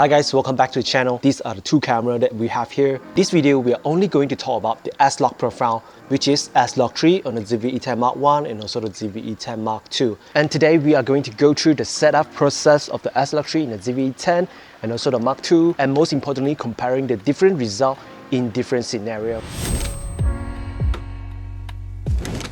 Hi guys, welcome back to the channel. These are the two cameras that we have here. This video we are only going to talk about the Slog profile, which is Slog 3 on the ZV-E10 Mark 1 and also the ZV-E10 Mark 2. And today we are going to go through the setup process of the Slog 3 in the ZV-E10 and also the Mark 2, and most importantly comparing the different results in different scenarios.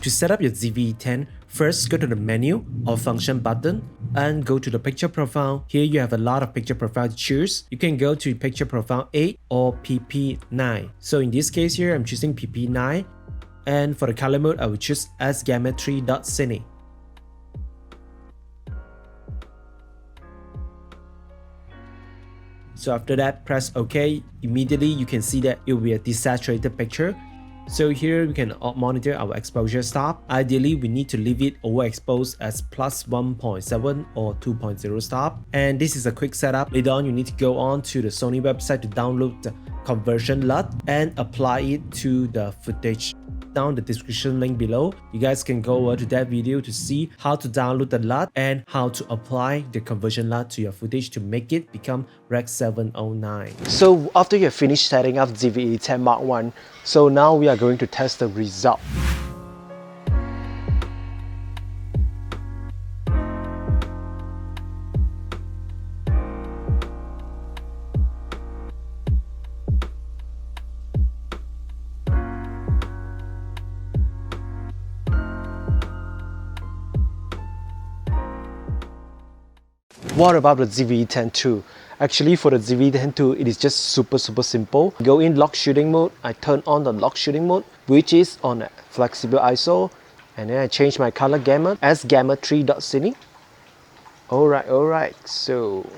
To set up your ZV-E10, first go to the menu or function button and go to the picture profile. Here you have a lot of picture profile to choose. You can go to picture profile 8 or PP9. So in this case here, I'm choosing PP9. And for the color mode, I will choose sgamma3.cine. So after that, press OK. Immediately you can see that it will be a desaturated picture. So here we can monitor our exposure stop. Ideally, we need to leave it overexposed as plus 1.7 or 2.0 stop. And this is a quick setup. Later on, you need to go on to the Sony website to download the conversion LUT and apply it to the footage. Down the description link below, you guys can go over to that video to see how to download the LUT and how to apply the conversion LUT to your footage to make it become Rec 709. So after you have finished setting up ZV-E10 Mark 1, so now we are going to test the result. What about the ZV-E10 2? Actually, for the ZV-E10 2, it is just super simple. Go in log shooting mode. I turn on the log shooting mode, which is on flexible ISO, and then I change my color gamut as sgamma3.cine. Alright. So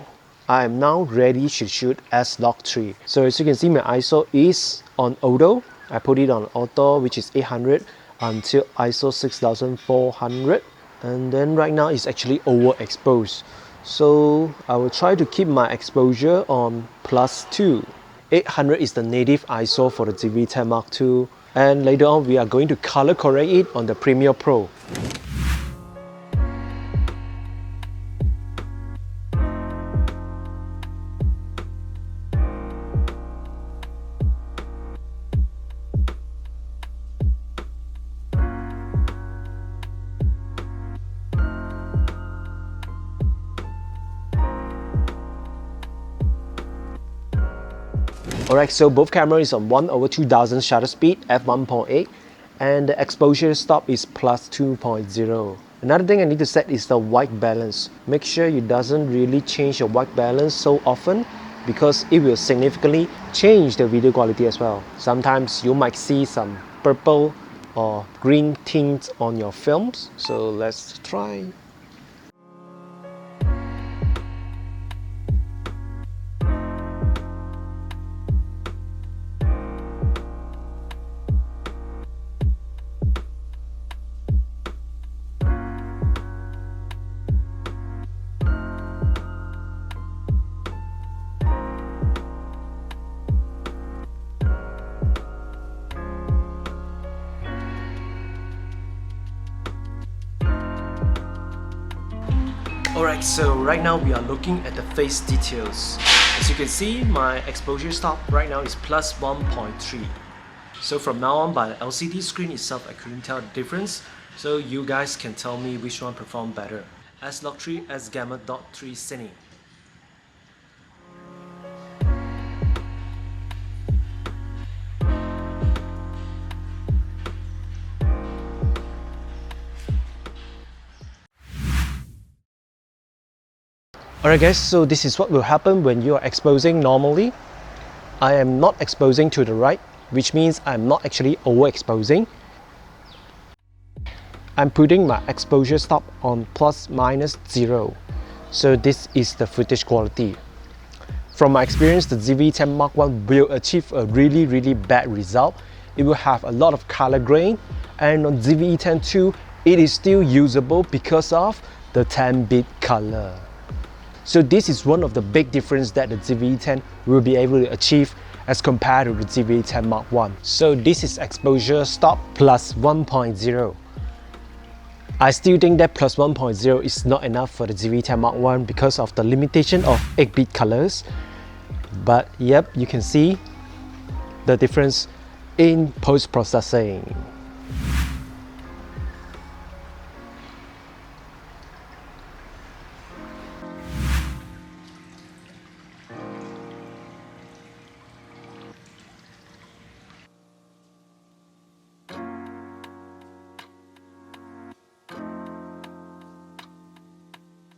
I am now ready to shoot Slog 3. So as you can see, my ISO is on auto. I put it on auto, which is 800 until ISO 6400, and then right now it's actually overexposed. So I will try to keep my exposure on +2. 800 is the native ISO for the ZV-E10 Mark II, and later on we are going to color correct it on the Premiere Pro. Alright, so both cameras is on 1/2000 shutter speed, f1.8, and the exposure stop is +2.0. Another thing I need to set is the white balance. Make sure you doesn't really change your white balance so often, because it will significantly change the video quality as well. Sometimes you might see some purple or green tints on your films, so let's try. Alright, so right now we are looking at the face details. As you can see, my exposure stop right now is +1.3. So from now on, by the LCD screen itself, I couldn't tell the difference. So you guys can tell me which one performed better. Slog 3 sgamma.3cine. Alright guys, so this is what will happen when you are exposing normally. I am not exposing to the right, which means I'm not actually overexposing. I'm putting my exposure stop on ±0. So this is the footage quality. From my experience, the ZV-E10 Mark 1 will achieve a really bad result. It will have a lot of color grain, and on ZV-E10 2, it is still usable because of the 10-bit color. So this is one of the big differences that the ZV-E10 will be able to achieve as compared to the ZV-E10 Mark 1. So this is exposure stop +1.0. I still think that plus 1.0 is not enough for the ZV-E10 Mark 1 because of the limitation of 8-bit colors. But yep, you can see the difference in post-processing.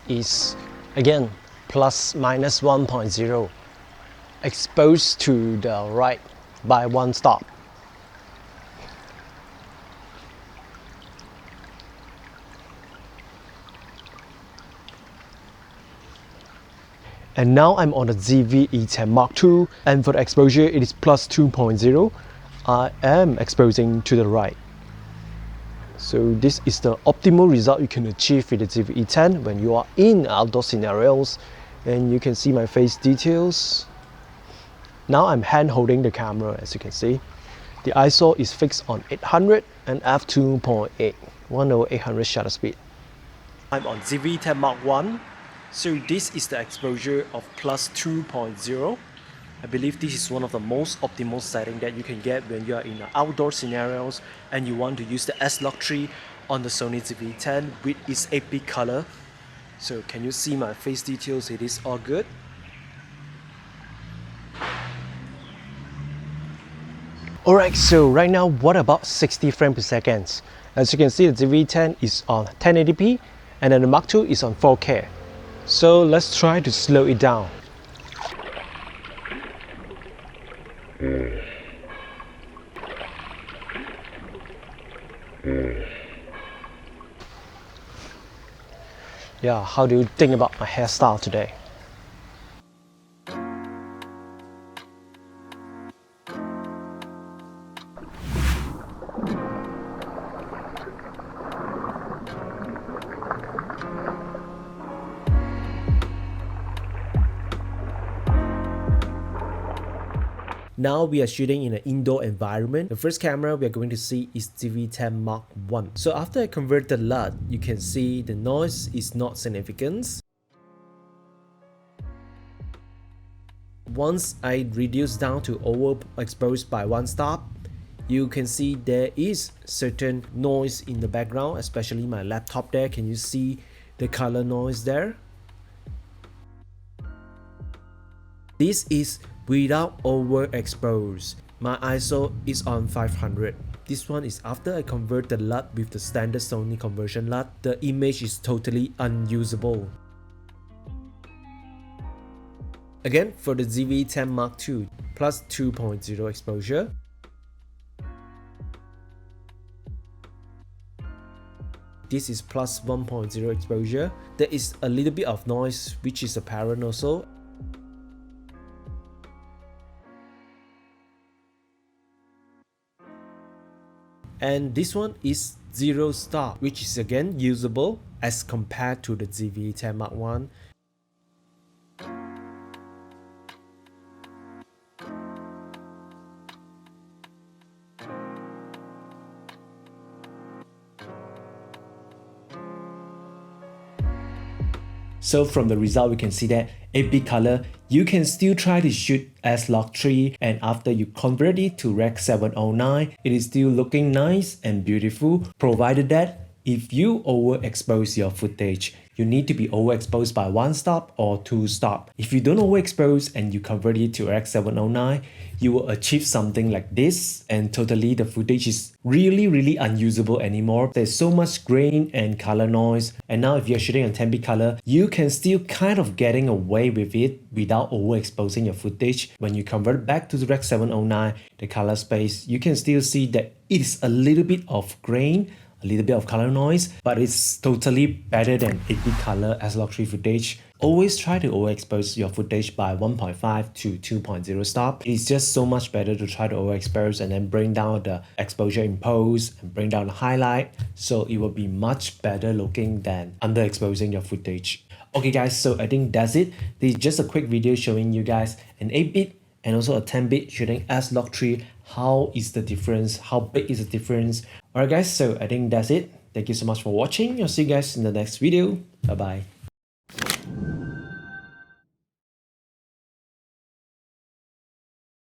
Is again plus minus 1.0 exposed to the right by one stop. And now I'm on the ZV-E10 Mark II, and for the exposure it is plus 2.0. I am exposing to the right. So this is the optimal result you can achieve with the ZV-E10 when you are in outdoor scenarios. And you can see my face details. Now I'm hand holding the camera, as you can see. The ISO is fixed on 800 and f2.8, 1/800 shutter speed. I'm on ZV-E10 Mark I. So this is the exposure of plus 2.0. I believe this is one of the most optimal setting that you can get when you are in outdoor scenarios and you want to use the S-Log 3 on the Sony ZV-E10 with its 8-bit color. So can you see my face details? It is all good. Alright, so right now what about 60 frames per second? As you can see, the ZV-E10 is on 1080p and then the Mark II is on 4K. So let's try to slow it down. Yeah, how do you think about my hairstyle today? Now we are shooting in an indoor environment. The first camera we are going to see is ZV-10 Mark I. So after I convert the LUT, you can see the noise is not significant. Once I reduce down to overexposed by one stop, you can see there is certain noise in the background, especially my laptop there. Can you see the color noise there? This is without overexpose. My ISO is on 500. This one is after I convert the LUT with the standard Sony conversion LUT. The image is totally unusable. Again, for the ZV-E10 Mark II, plus 2.0 exposure. This is plus 1.0 exposure. There is a little bit of noise which is apparent also. And this one is 0 stop, which is again usable as compared to the ZV-E10 Mark I. So from the result, we can see that 8-bit color, you can still try to shoot S-Log 3, and after you convert it to Rec 709, it is still looking nice and beautiful, provided that if you overexpose your footage, you need to be overexposed by one stop or two stop. If you don't overexpose and you convert it to Rec 709, you will achieve something like this, and totally the footage is really unusable anymore. There's so much grain and color noise, and now if you're shooting on 10-bit color, you can still kind of getting away with it without overexposing your footage. When you convert back to the Rec 709, the color space, you can still see that it is a little bit of grain, a little bit of color noise, but it's totally better than 8-bit color S-Log 3 footage. Always try to overexpose your footage by 1.5 to 2.0 stop. It's just so much better to try to overexpose and then bring down the exposure in post and bring down the highlight, so it will be much better looking than underexposing your footage. Okay guys, so I think that's it. This is just a quick video showing you guys an 8-bit and also a 10-bit shooting S-Log 3. How is the difference? How big is the difference? Alright guys, so I think that's it. Thank you so much for watching. I'll see you guys in the next video. Bye bye.